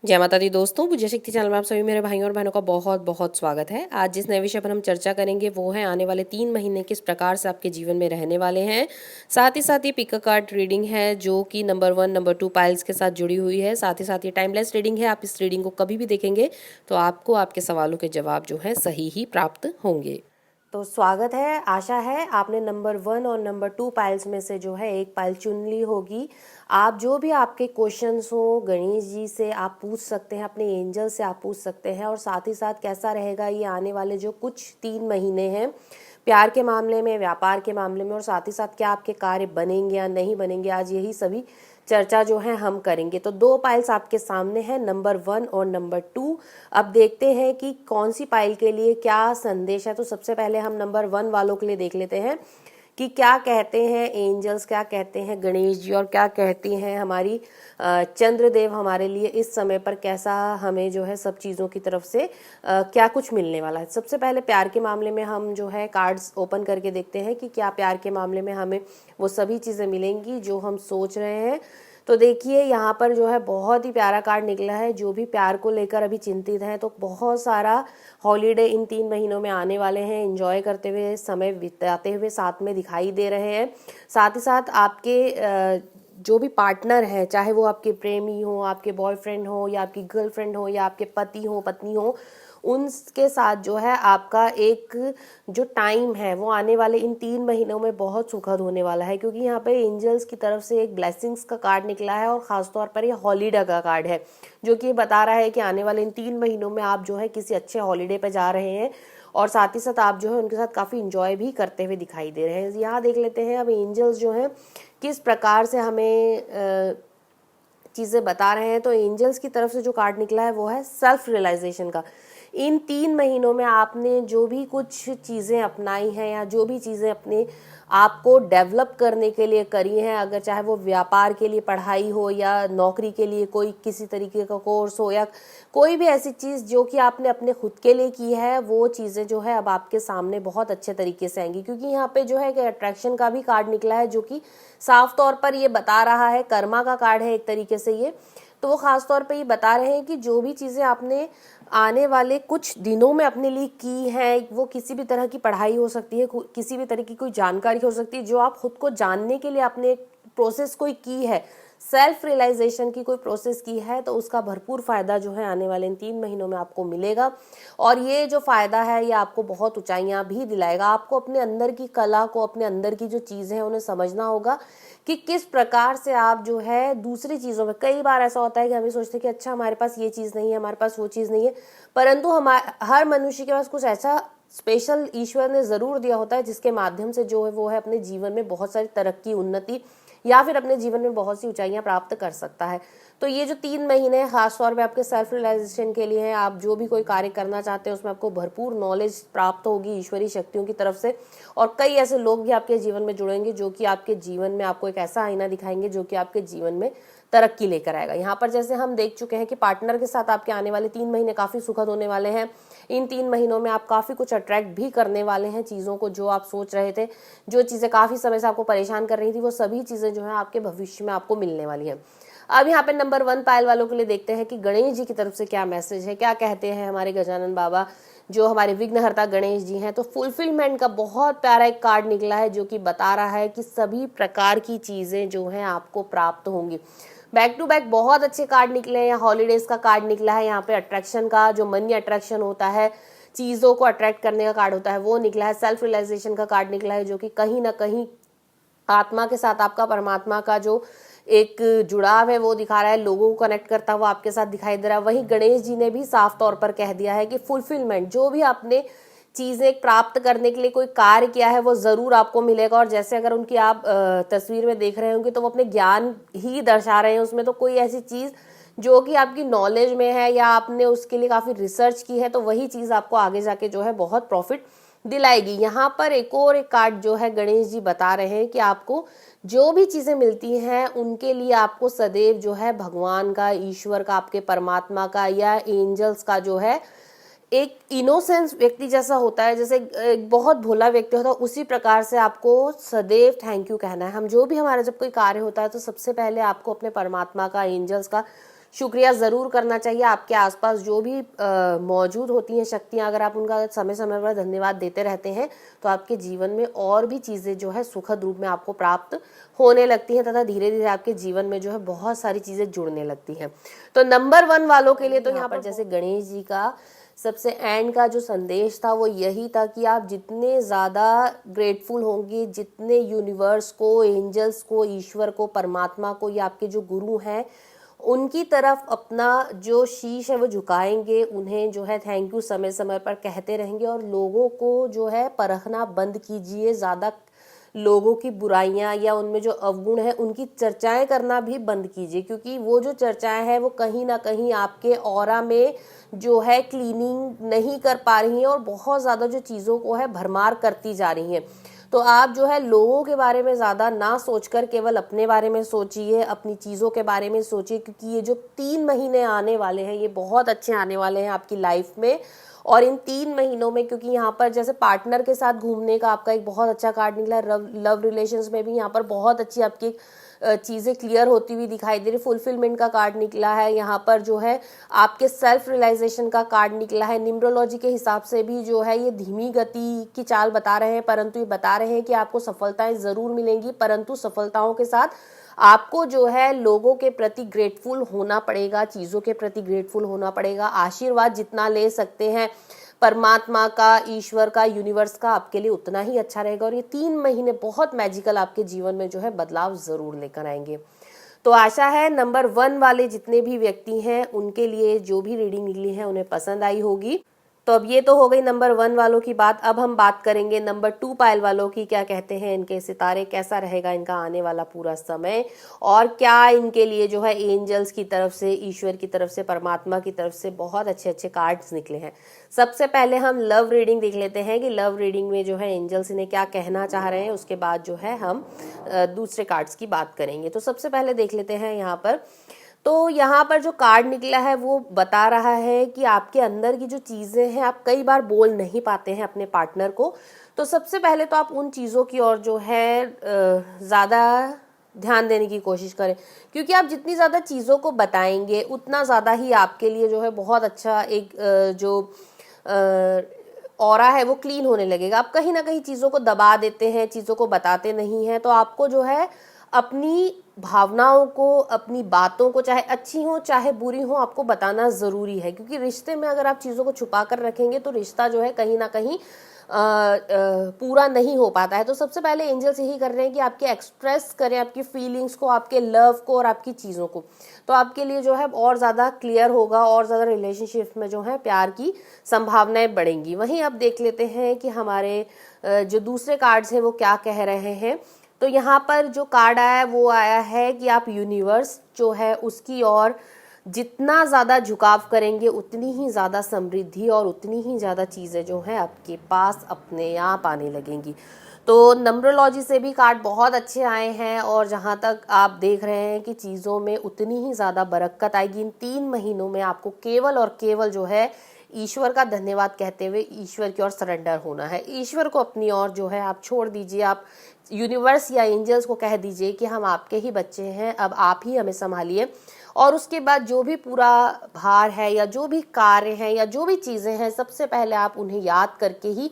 जय माता दी दोस्तों, पूज्य शक्ति चैनल में आप सभी मेरे भाइयों और बहनों का बहुत बहुत स्वागत है। आज जिस नए विषय पर हम चर्चा करेंगे वो है आने वाले 3 महीने किस प्रकार से आपके जीवन में रहने वाले हैं। साथ ही पिक अ कार्ड रीडिंग है जो कि नंबर 1 नंबर 2 पाइल्स के साथ जुड़ी हुई है। साथ ही टाइमलेस रीडिंग है। आप इस रीडिंग को कभी भी देखेंगे तो आपको आपके सवालों के जवाब जो है सही ही प्राप्त होंगे। तो स्वागत है। आशा है आपने नंबर 1 और नंबर 2 पाइल्स में से जो है एक पाइल चुन ली होगी। आप जो भी आपके क्वेश्चंस हो गणेश जी से आप पूछ सकते हैं, अपने एंजल से आप पूछ सकते हैं। और साथ ही साथ कैसा रहेगा ये आने वाले जो कुछ 3 महीने हैं प्यार के मामले में, व्यापार के मामले में, और साथ ही साथ क्या आपके कार्य बनेंगे या नहीं बनेंगे, आज यही सभी चर्चा जो है हम करेंगे। तो 2 पाइल्स आपके सामने हैं, नंबर 1 और नंबर 2। अब देखते हैं कि कौन सी पाइल के लिए क्या संदेश है। तो सबसे पहले हम नंबर 1 वालों के लिए देख लेते हैं कि क्या कहते हैं एंजल्स, क्या कहते हैं गणेश जी, और क्या कहती हैं हमारी चंद्रदेव हमारे लिए इस समय पर, कैसा हमें जो है सब चीज़ों की तरफ से क्या कुछ मिलने वाला है। सबसे पहले प्यार के मामले में हम जो है कार्ड्स ओपन करके देखते हैं कि क्या प्यार के मामले में हमें वो सभी चीज़ें मिलेंगी जो हम सोच रहे हैं। तो देखिए यहाँ पर जो है बहुत ही प्यारा कार्ड निकला है। जो भी प्यार को लेकर अभी चिंतित हैं तो बहुत सारा हॉलीडे इन 3 महीनों में आने वाले हैं, एंजॉय करते हुए, समय बिताते हुए साथ में दिखाई दे रहे हैं। साथ ही साथ आपके जो भी पार्टनर है, चाहे वो आपके प्रेमी हो, आपके बॉयफ्रेंड हो, या आपकी गर्लफ्रेंड हो, या आपके पति हो, पत्नी हो, उनके साथ जो है आपका एक जो टाइम है वो आने वाले इन 3 महीनों में बहुत सुखद होने वाला है। क्योंकि यहाँ पे एंजल्स की तरफ से एक ब्लेसिंग्स का कार्ड निकला है और ख़ासतौर पर ये हॉलीडे का कार्ड है, जो कि बता रहा है कि आने वाले इन 3 महीनों में आप जो है किसी अच्छे हॉलीडे पे जा रहे हैं और साथ ही साथ आप जो है उनके साथ काफ़ी इंजॉय भी करते हुए दिखाई दे रहे हैं। यहाँ देख लेते हैं अब एंजल्स जो हैं किस प्रकार से हमें चीज़ें बता रहे हैं। तो एंजल्स की तरफ से जो कार्ड निकला है वो है सेल्फ रियलाइजेशन का। इन 3 महीनों में आपने जो भी कुछ चीज़ें अपनाई हैं या जो भी चीज़ें अपने आप को डेवलप करने के लिए करी हैं, अगर चाहे वो व्यापार के लिए पढ़ाई हो या नौकरी के लिए कोई किसी तरीके का कोर्स हो या कोई भी ऐसी चीज़ जो कि आपने अपने खुद के लिए की है, वो चीज़ें जो है अब आपके सामने बहुत अच्छे तरीके से आएंगी। क्योंकि यहाँ पे जो है कि अट्रैक्शन का भी कार्ड निकला है जो कि साफ तौर पर ये बता रहा है, कर्मा का कार्ड है एक तरीके से ये। तो वो खास तौर पे ये बता रहे हैं कि जो भी चीज़ें आपने आने वाले कुछ दिनों में अपने लिए की है, वो किसी भी तरह की पढ़ाई हो सकती है, किसी भी तरह की कोई जानकारी हो सकती है, जो आप खुद को जानने के लिए आपने प्रोसेस कोई की है, सेल्फ रियलाइजेशन की कोई प्रोसेस की है, तो उसका भरपूर फ़ायदा जो है आने वाले इन 3 महीनों में आपको मिलेगा। और ये जो फ़ायदा है ये आपको बहुत ऊंचाइयां भी दिलाएगा। आपको अपने अंदर की कला को, अपने अंदर की जो चीज़ें हैं उन्हें समझना होगा कि किस प्रकार से आप जो है दूसरी चीज़ों में, कई बार ऐसा होता है कि हम सोचते हैं कि अच्छा हमारे पास ये चीज़ नहीं है, हमारे पास वो चीज़ नहीं है, परंतु हर मनुष्य के पास कुछ ऐसा स्पेशल ईश्वर ने ज़रूर दिया होता है जिसके माध्यम से जो है वो है अपने जीवन में बहुत सारी तरक्की, उन्नति या फिर अपने जीवन में बहुत सी ऊंचाइयां प्राप्त कर सकता है। तो ये जो 3 महीने हैं खासतौर पे आपके सेल्फ रियलाइजेशन के लिए हैं। आप जो भी कोई कार्य करना चाहते हैं उसमें आपको भरपूर नॉलेज प्राप्त होगी ईश्वरीय शक्तियों की तरफ से, और कई ऐसे लोग भी आपके जीवन में जुड़ेंगे जो कि आपके जीवन में आपको एक ऐसा आईना दिखाएंगे जो कि आपके जीवन में तरक्की लेकर आएगा। यहाँ पर जैसे हम देख चुके हैं कि पार्टनर के साथ आपके आने वाले 3 महीने काफ़ी सुखद होने वाले हैं। इन 3 महीनों में आप काफ़ी कुछ अट्रैक्ट भी करने वाले हैं, चीज़ों को जो आप सोच रहे थे, जो चीज़ें काफ़ी समय से आपको परेशान कर रही थी, वो सभी चीज़ें जो है आपके भविष्य में आपको मिलने वाली हैं। अब यहाँ पे नंबर 1 पायल वालों के लिए देखते हैं कि गणेश जी की तरफ से क्या मैसेज है, क्या कहते हैं हमारे गजानन बाबा जो हमारे विघ्नहर्ता गणेश जी हैं। तो फुलफिलमेंट का बहुत प्यारा एक कार्ड निकला है जो कि बता रहा है कि सभी प्रकार की चीज़ें जो हैं आपको प्राप्त होंगी। बैक टू बैक बहुत अच्छे कार्ड निकले हैं। हॉलीडेज का कार्ड निकला है, यहाँ पे अट्रैक्शन का जो मनी अट्रैक्शन होता है, चीज़ों को अट्रैक्ट करने का कार्ड होता है, वो निकला है। सेल्फ रियलाइजेशन का कार्ड निकला है जो कि कहीं ना कहीं आत्मा के साथ आपका परमात्मा का जो एक जुड़ाव है वो दिखा रहा है, लोगों को कनेक्ट करता हुआ आपके साथ दिखाई दे रहा है। वहीं गणेश जी ने भी साफ तौर पर कह दिया है कि फुलफिलमेंट, जो भी आपने चीज़ें प्राप्त करने के लिए कोई कार्य किया है वो ज़रूर आपको मिलेगा। और जैसे अगर उनकी आप तस्वीर में देख रहे होंगे तो वो अपने ज्ञान ही दर्शा रहे हैं, उसमें तो कोई ऐसी चीज़ जो कि आपकी नॉलेज में है या आपने उसके लिए काफ़ी रिसर्च की है, तो वही चीज़ आपको आगे जाके जो है बहुत प्रॉफिट दिलाएगी। यहाँ पर एक और एक कार्ड जो है गणेश जी बता रहे हैं कि आपको जो भी चीज़ें मिलती हैं उनके लिए आपको सदैव जो है भगवान का, ईश्वर का, आपके परमात्मा का या एंजल्स का जो है एक इनोसेंस व्यक्ति जैसा होता है, जैसे एक बहुत भोला व्यक्ति होता है, उसी प्रकार से आपको सदैव थैंक यू कहना है। हम जो भी हमारा जब कोई कार्य होता है तो सबसे पहले आपको अपने परमात्मा का, एंजल्स का शुक्रिया ज़रूर करना चाहिए। आपके आसपास जो भी मौजूद होती हैं शक्तियाँ, अगर आप उनका समय समय पर धन्यवाद देते रहते हैं तो आपके जीवन में और भी चीज़ें जो है सुखद रूप में आपको प्राप्त होने लगती हैं तथा धीरे धीरे आपके जीवन में जो है बहुत सारी चीज़ें जुड़ने लगती हैं। तो नंबर 1 वालों के लिए तो यहाँ पर जैसे गणेश जी का सबसे एंड का जो संदेश था वो यही था कि आप जितने ज़्यादा ग्रेटफुल होंगे, जितने यूनिवर्स को, एंजल्स को, ईश्वर को, परमात्मा को या आपके जो गुरु हैं उनकी तरफ अपना जो शीश है वो झुकाएंगे, उन्हें जो है थैंक यू समय समय पर कहते रहेंगे और लोगों को जो है परखना बंद कीजिए। ज़्यादा लोगों की बुराइयां या उनमें जो अवगुण है उनकी चर्चाएं करना भी बंद कीजिए, क्योंकि वो जो चर्चाएं हैं वो कहीं ना कहीं आपके ऑरा में जो है क्लीनिंग नहीं कर पा रही हैं और बहुत ज़्यादा जो चीज़ों को है भरमार करती जा रही हैं। तो आप जो है लोगों के बारे में ज़्यादा ना सोचकर केवल अपने बारे में सोचिए, अपनी चीज़ों के बारे में सोचिए, क्योंकि ये जो 3 महीने आने वाले हैं ये बहुत अच्छे आने वाले हैं आपकी लाइफ में। और इन 3 महीनों में, क्योंकि यहाँ पर जैसे पार्टनर के साथ घूमने का आपका एक बहुत अच्छा कार्ड निकला, लव रिलेशंस में भी यहाँ पर बहुत अच्छी आपकी चीज़ें क्लियर होती हुई दिखाई दे रही। फुलफिलमेंट का कार्ड निकला है, यहाँ पर जो है आपके सेल्फ रियलाइजेशन का कार्ड निकला है। न्यूमरोलॉजी के हिसाब से भी जो है ये धीमी गति की चाल बता रहे हैं, परंतु ये बता रहे हैं कि आपको सफलताएं ज़रूर मिलेंगी, परंतु सफलताओं के साथ आपको जो है लोगों के प्रति ग्रेटफुल होना पड़ेगा, चीज़ों के प्रति ग्रेटफुल होना पड़ेगा। आशीर्वाद जितना ले सकते हैं परमात्मा का, ईश्वर का, यूनिवर्स का, आपके लिए उतना ही अच्छा रहेगा। और ये 3 महीने बहुत मैजिकल आपके जीवन में जो है बदलाव ज़रूर लेकर आएंगे। तो आशा है नंबर 1 वाले जितने भी व्यक्ति हैं उनके लिए जो भी रीडिंग निकली है उन्हें पसंद आई होगी। तो अब ये तो हो गई नंबर 1 वालों की बात। अब हम बात करेंगे नंबर 2 पायल वालों की। क्या कहते हैं इनके सितारे, कैसा रहेगा इनका आने वाला पूरा समय, और क्या इनके लिए जो है एंजल्स की तरफ से, ईश्वर की तरफ से, परमात्मा की तरफ से बहुत अच्छे अच्छे कार्ड्स निकले हैं। सबसे पहले हम लव रीडिंग देख लेते हैं कि लव रीडिंग में जो है एंजल्स इन्हें क्या कहना चाह रहे हैं। उसके बाद जो है हम दूसरे कार्ड्स की बात करेंगे। तो सबसे पहले देख लेते हैं यहाँ पर। तो यहाँ पर जो कार्ड निकला है वो बता रहा है कि आपके अंदर की जो चीज़ें हैं आप कई बार बोल नहीं पाते हैं अपने पार्टनर को। तो सबसे पहले तो आप उन चीज़ों की ओर जो है ज़्यादा ध्यान देने की कोशिश करें, क्योंकि आप जितनी ज़्यादा चीज़ों को बताएंगे उतना ज़्यादा ही आपके लिए जो है बहुत अच्छा एक जो ऑरा है वो क्लीन होने लगेगा। आप कहीं ना कहीं चीज़ों को दबा देते हैं, चीज़ों को बताते नहीं हैं। तो आपको जो है अपनी भावनाओं को, अपनी बातों को, चाहे अच्छी हो चाहे बुरी हो, आपको बताना ज़रूरी है, क्योंकि रिश्ते में अगर आप चीज़ों को छुपा कर रखेंगे तो रिश्ता जो है कहीं ना कहीं पूरा नहीं हो पाता है। तो सबसे पहले एंजल्स यही कर रहे हैं कि आपके एक्सप्रेस करें आपकी फीलिंग्स को, आपके लव को और आपकी चीज़ों को। तो आपके लिए जो है और ज़्यादा क्लियर होगा, और ज़्यादा रिलेशनशिप में जो है प्यार की संभावनाएं बढ़ेंगी। वहीं अब देख लेते हैं कि हमारे जो दूसरे कार्ड्स हैं वो क्या कह रहे हैं। तो यहाँ पर जो कार्ड आया है वो आया है कि आप यूनिवर्स जो है उसकी ओर जितना ज़्यादा झुकाव करेंगे उतनी ही ज़्यादा समृद्धि और उतनी ही ज़्यादा चीज़ें जो हैं आपके पास अपने आप आने लगेंगी। तो नंबरोलॉजी से भी कार्ड बहुत अच्छे आए हैं, और जहाँ तक आप देख रहे हैं कि चीज़ों में उतनी ही ज़्यादा बरकत आएगी। इन 3 महीनों में आपको केवल और केवल जो है ईश्वर का धन्यवाद कहते हुए ईश्वर की ओर सरेंडर होना है। ईश्वर को अपनी ओर जो है आप छोड़ दीजिए। आप यूनिवर्स या एंजल्स को कह दीजिए कि हम आपके ही बच्चे हैं, अब आप ही हमें संभालिए। और उसके बाद जो भी पूरा भार है या जो भी कार्य है या जो भी चीज़ें हैं, सबसे पहले आप उन्हें याद करके ही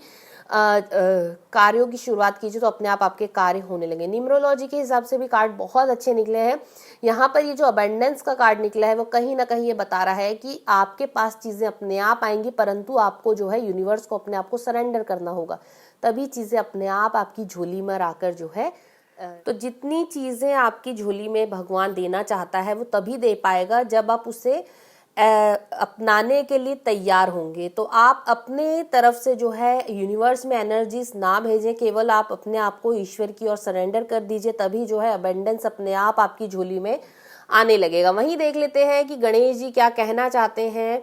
कार्यों की शुरुआत कीजिए, तो अपने आप आपके कार्य होने लगे। न्यूमरोलॉजी के हिसाब से भी कार्ड बहुत अच्छे निकले हैं। यहाँ पर ये जो अबंडेंस का कार्ड निकला है वो कहीं ना कहीं ये बता रहा है कि आपके पास चीज़ें अपने आप आएंगी, परंतु आपको जो है यूनिवर्स को अपने आप को सरेंडर करना होगा, तभी चीज़ें अपने आप आपकी झोली में आकर जो है तो जितनी चीज़ें आपकी झोली में भगवान देना चाहता है वो तभी दे पाएगा जब आप उसे अपनाने के लिए तैयार होंगे। तो आप अपने तरफ से जो है यूनिवर्स में एनर्जीज ना भेजें, केवल आप अपने आप को ईश्वर की ओर सरेंडर कर दीजिए, तभी जो है अबंडेंस अपने आप आपकी झोली में आने लगेगा। वहीं देख लेते हैं कि गणेश जी क्या कहना चाहते हैं।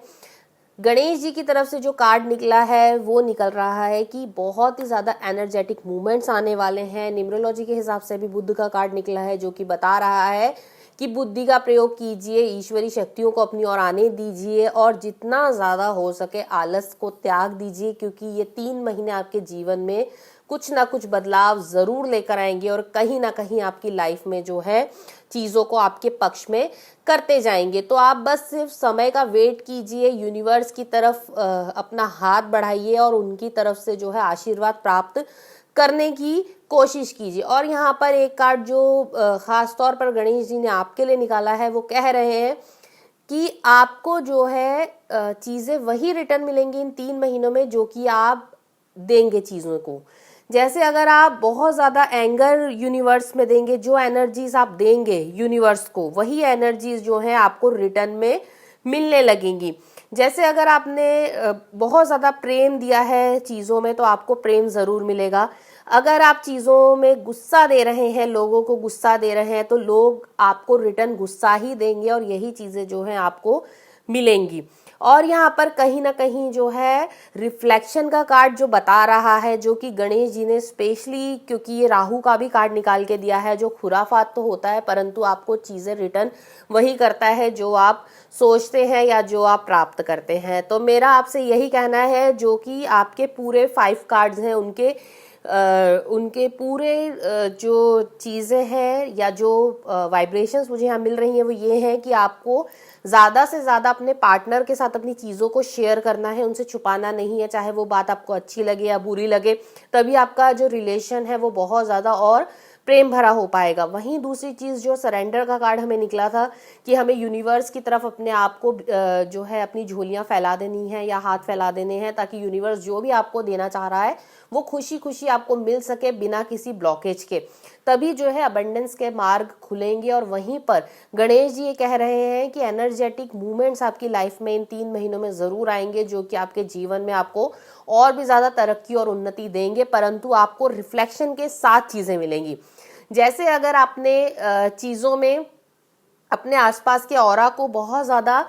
गणेश जी की तरफ से जो कार्ड निकला है वो निकल रहा है कि बहुत ही ज़्यादा एनर्जेटिक मूवमेंट्स आने वाले हैं। न्यूमरोलॉजी के हिसाब से भी बुद्ध का कार्ड निकला है जो कि बता रहा है कि बुद्धि का प्रयोग कीजिए, ईश्वरी शक्तियों को अपनी ओर आने दीजिए और जितना ज़्यादा हो सके आलस को त्याग दीजिए, क्योंकि ये 3 महीने आपके जीवन में कुछ ना कुछ बदलाव ज़रूर लेकर आएंगे और कहीं ना कहीं आपकी लाइफ में जो है चीज़ों को आपके पक्ष में करते जाएंगे। तो आप बस सिर्फ समय का वेट कीजिए, यूनिवर्स की तरफ अपना हाथ बढ़ाइए और उनकी तरफ से जो है आशीर्वाद प्राप्त करने की कोशिश कीजिए। और यहाँ पर एक कार्ड जो खास तौर पर गणेश जी ने आपके लिए निकाला है, वो कह रहे हैं कि आपको जो है चीज़ें वही रिटर्न मिलेंगी इन 3 महीनों में जो कि आप देंगे चीज़ों को। जैसे अगर आप बहुत ज़्यादा एंगर यूनिवर्स में देंगे, जो एनर्जीज आप देंगे यूनिवर्स को, वही एनर्जीज जो है आपको रिटर्न में मिलने लगेंगी। जैसे अगर आपने बहुत ज़्यादा प्रेम दिया है चीज़ों में तो आपको प्रेम ज़रूर मिलेगा। अगर आप चीज़ों में गुस्सा दे रहे हैं, लोगों को गुस्सा दे रहे हैं, तो लोग आपको रिटर्न गुस्सा ही देंगे और यही चीज़ें जो हैं आपको मिलेंगी। और यहाँ पर कहीं ना कहीं जो है रिफ्लेक्शन का कार्ड जो बता रहा है, जो कि गणेश जी ने स्पेशली, क्योंकि ये राहु का भी कार्ड निकाल के दिया है, जो खुराफात तो होता है परंतु आपको चीज़ें रिटर्न वही करता है जो आप सोचते हैं या जो आप प्राप्त करते हैं। तो मेरा आपसे यही कहना है, जो कि आपके पूरे 5 कार्ड्स हैं उनके पूरे जो चीज़ें हैं या जो वाइब्रेशंस मुझे यहाँ मिल रही हैं वो ये हैं कि आपको ज़्यादा से ज़्यादा अपने पार्टनर के साथ अपनी चीज़ों को शेयर करना है, उनसे छुपाना नहीं है, चाहे वो बात आपको अच्छी लगे या बुरी लगे, तभी आपका जो रिलेशन है वो बहुत ज़्यादा और प्रेम भरा हो पाएगा। वहीं दूसरी चीज़ जो सरेंडर का कार्ड हमें निकला था कि हमें यूनिवर्स की तरफ अपने आप को जो है अपनी झोलियाँ फैला देनी है या हाथ फैला देने हैं, ताकि यूनिवर्स जो भी आपको देना चाह रहा है वो खुशी खुशी आपको मिल सके बिना किसी ब्लॉकेज के। तभी जो है अबंडेंस के मार्ग खुलेंगे। और वहीं पर गणेश जी ये कह रहे हैं कि एनर्जेटिक मूवमेंट्स आपकी लाइफ में इन 3 महीनों में ज़रूर आएंगे, जो कि आपके जीवन में आपको और भी ज़्यादा तरक्की और उन्नति देंगे, परंतु आपको रिफ्लेक्शन के साथ चीज़ें मिलेंगी। जैसे अगर आपने चीज़ों में अपने आसपास के ऑरा को बहुत ज़्यादा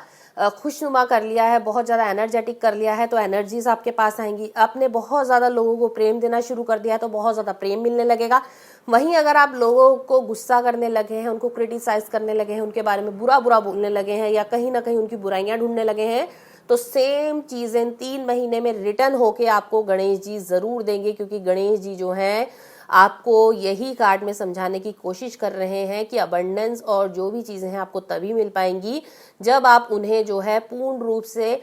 खुशनुमा कर लिया है, बहुत ज़्यादा एनर्जेटिक कर लिया है, तो एनर्जीज आपके पास आएंगी। आपने बहुत ज़्यादा लोगों को प्रेम देना शुरू कर दिया है तो बहुत ज़्यादा प्रेम मिलने लगेगा। वहीं अगर आप लोगों को गुस्सा करने लगे हैं, उनको क्रिटिसाइज करने लगे हैं, उनके बारे में बुरा बुरा बोलने लगे हैं या कहीं ना कहीं उनकी बुराइयां ढूंढने लगे हैं, तो सेम चीज़ें 3 महीने में रिटर्न होके आपको गणेश जी ज़रूर देंगे। क्योंकि गणेश जी जो हैं आपको यही कार्ड में समझाने की कोशिश कर रहे हैं कि अबंडेंस और जो भी चीज़ें हैं आपको तभी मिल पाएंगी जब आप उन्हें जो है पूर्ण रूप से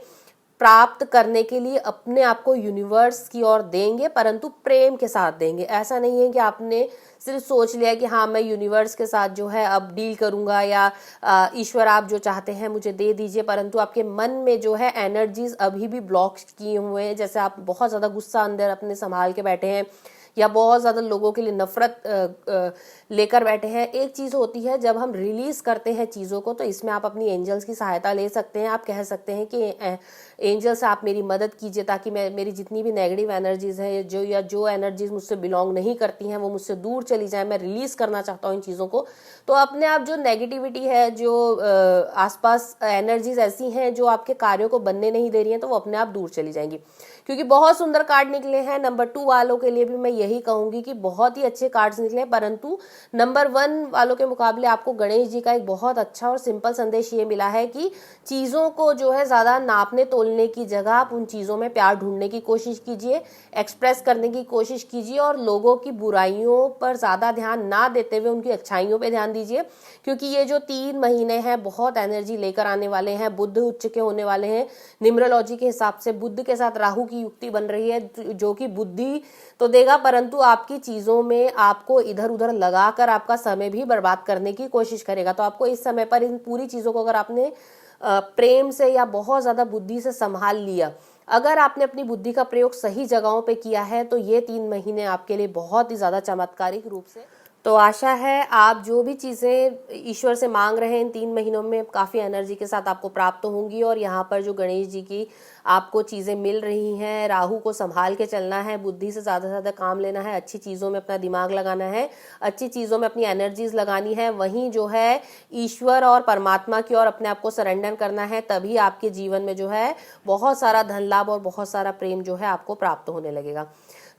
प्राप्त करने के लिए अपने आप को यूनिवर्स की ओर देंगे, परंतु प्रेम के साथ देंगे। ऐसा नहीं है कि आपने सिर्फ सोच लिया कि हाँ मैं यूनिवर्स के साथ जो है अब डील करूंगा या ईश्वर आप जो चाहते हैं मुझे दे दीजिए, परंतु आपके मन में जो है एनर्जीज अभी भी ब्लॉक किए हुए हैं। जैसे आप बहुत ज़्यादा गुस्सा अंदर अपने संभाल के बैठे हैं या बहुत ज़्यादा लोगों के लिए नफरत लेकर बैठे हैं। एक चीज़ होती है जब हम रिलीज़ करते हैं चीज़ों को, तो इसमें आप अपनी एंजल्स की सहायता ले सकते हैं। आप कह सकते हैं कि एंजल से आप मेरी मदद कीजिए ताकि मैं मेरी जितनी भी नेगेटिव एनर्जीज है जो एनर्जीज मुझसे बिलोंग नहीं करती हैं वो मुझसे दूर चली जाए, मैं रिलीज़ करना चाहता हूँ इन चीज़ों को। तो अपने आप जो नेगेटिविटी है, जो आसपास एनर्जीज ऐसी हैं जो आपके कार्यों को बनने नहीं दे रही हैं, तो वो अपने आप दूर चली जाएंगी। क्योंकि बहुत सुंदर कार्ड निकले हैं। नंबर 2 वालों के लिए भी मैं यही कहूंगी कि बहुत ही अच्छे कार्ड्स निकले, परंतु नंबर 1 वालों के मुकाबले आपको गणेश जी का एक बहुत अच्छा और सिंपल संदेश ये मिला है कि चीज़ों को जो है ज़्यादा नापने तोलने की जगह आप उन चीज़ों में प्यार ढूंढने की कोशिश कीजिए, एक्सप्रेस करने की कोशिश कीजिए और लोगों की बुराइयों पर ज़्यादा ध्यान ना देते हुए उनकी अच्छाइयों पर ध्यान दीजिए। क्योंकि ये जो 3 महीने हैं बहुत एनर्जी लेकर आने वाले हैं। बुध उच्च के होने वाले हैं। न्यूमरोलॉजी के हिसाब से बुध के साथ राहु की युक्ति बन रही है, जो कि बुद्धि तो देगा परंतु आपकी चीज़ों में आपको इधर उधर लगाकर आपका समय भी बर्बाद करने की कोशिश करेगा। तो आपको इस समय पर इन पूरी चीज़ों को अगर आपने प्रेम से या बहुत ज़्यादा बुद्धि से संभाल लिया, अगर आपने अपनी बुद्धि का प्रयोग सही जगहों पे किया है, तो ये 3 महीने आपके लिए बहुत ही ज़्यादा चमत्कारिक रूप से, तो आशा है आप जो भी चीज़ें ईश्वर से मांग रहे हैं इन 3 महीनों में काफ़ी एनर्जी के साथ आपको प्राप्त होंगी। और यहाँ पर जो गणेश जी की आपको चीज़ें मिल रही हैं, राहु को संभाल के चलना है, बुद्धि से ज़्यादा से ज़्यादा काम लेना है, अच्छी चीज़ों में अपना दिमाग लगाना है, अच्छी चीज़ों में अपनी एनर्जीज लगानी है, वहीं जो है ईश्वर और परमात्मा की ओर अपने आप को सरेंडर करना है। तभी आपके जीवन में जो है बहुत सारा धन लाभ और बहुत सारा प्रेम जो है आपको प्राप्त होने लगेगा।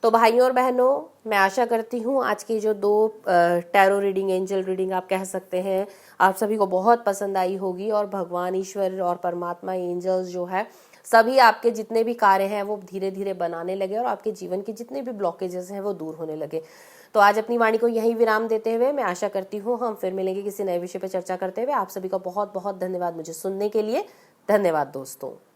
तो भाइयों और बहनों, मैं आशा करती हूँ आज की जो 2 टैरो रीडिंग, एंजल रीडिंग आप कह सकते हैं, आप सभी को बहुत पसंद आई होगी और भगवान ईश्वर और परमात्मा, एंजल्स जो है सभी आपके जितने भी कार्य हैं वो धीरे धीरे बनाने लगे और आपके जीवन के जितने भी ब्लॉकेजेस हैं वो दूर होने लगे। तो आज अपनी वाणी को यही विराम देते हुए मैं आशा करती हूँ हम फिर मिलेंगे किसी नए विषय पर चर्चा करते हुए। आप सभी का बहुत बहुत धन्यवाद मुझे सुनने के लिए। धन्यवाद दोस्तों।